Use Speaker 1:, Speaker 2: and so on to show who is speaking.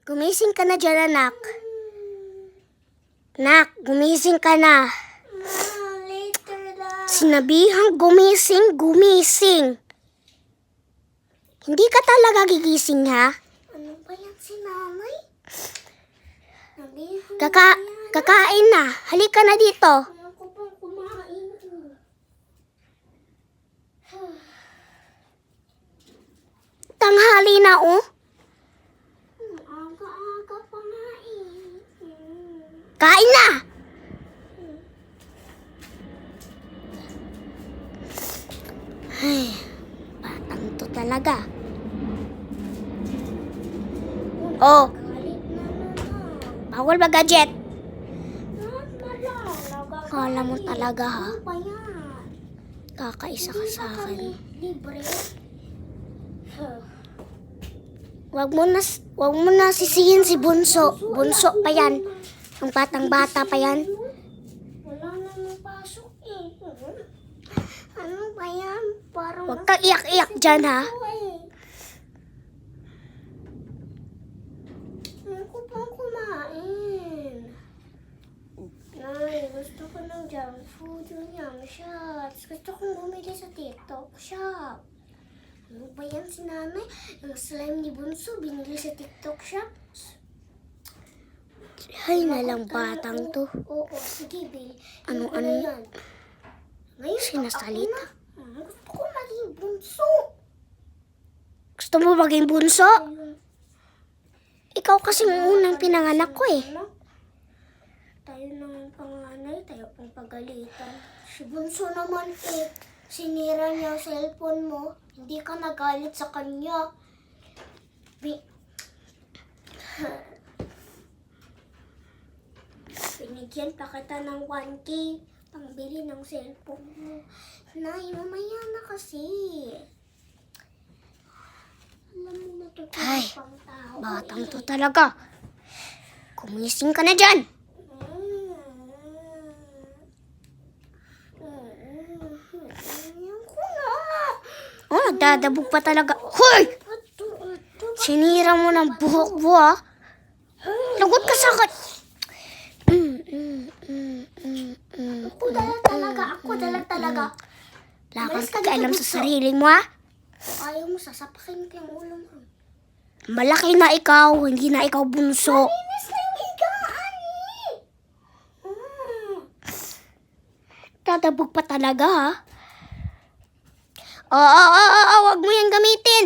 Speaker 1: Gumising ka na dyan, anak. Nak, gumising ka na.
Speaker 2: Later na.
Speaker 1: Sinabihang gumising. Hindi ka talaga gigising, ha?
Speaker 2: Ano ba yan si nanay? Nabihan
Speaker 1: Kakain na. Halika na dito.
Speaker 2: Ano ko pang kumain?
Speaker 1: Tanghali na, oh.
Speaker 2: Aga-aga pa nga eh.
Speaker 1: Kain na! Ay, batang to talaga. Oh,
Speaker 2: Galit na naman.
Speaker 1: bawal ba gadget?
Speaker 2: Nagagalit.
Speaker 1: Kala mo talaga, ha?
Speaker 2: Ano ba yan?
Speaker 1: Kakaisa ka sa akin.
Speaker 2: Libre?
Speaker 1: Wag mo na sisihin si Bunso. Bunso pa yan. Ang batang-bata pa yan.
Speaker 2: Wala namang pasok eh. Ano ba yan? Parang
Speaker 1: Huwag kang iyak-iyak dyan, ha?
Speaker 2: Ano ko pang kumain? Nay, gusto ko ng junk food yung yum shots. Gusto kong bumili sa TikTok shop. Ano ba yan si nanay? Yung slime ni Bunso, binili sa TikTok shop.
Speaker 1: Hay na lang batang to.
Speaker 2: Oo, sige, Bill.
Speaker 1: Ano?
Speaker 2: Yan. Ngayon,
Speaker 1: Sinasalita?
Speaker 2: ako na. Gusto ko maging bunso.
Speaker 1: Gusto mo maging bunso? Ikaw kasing unang pinanganak ko, eh.
Speaker 2: Tayo ng panganay, tayo pang pagalitan. Si Bunso naman eh, sinira niya ang cellphone mo. Hindi ka nagalit sa kanya. Binigyan pa kita ng 1K pangbili ng cellphone mo. Nay, mamaya na kasi. Alam mo na to,
Speaker 1: Ay,
Speaker 2: pang tao.
Speaker 1: Batang to talaga. Gumising ka na dyan. Oh, nagdadabog pa talaga. Hoy! Sinira mo ng buhok mo, ha? Lagot ka sa akin.
Speaker 2: Ako dala talaga.
Speaker 1: Wala kang pakialam sa sarili mo, ha?
Speaker 2: Ayaw mo, sasapakin ko yung ulo mo.
Speaker 1: Malaki na ikaw, hindi na ikaw bunso.
Speaker 2: Linis na yung higaan eh.
Speaker 1: Dadabog pa talaga, ha? Oo, wag mo yan gamitin.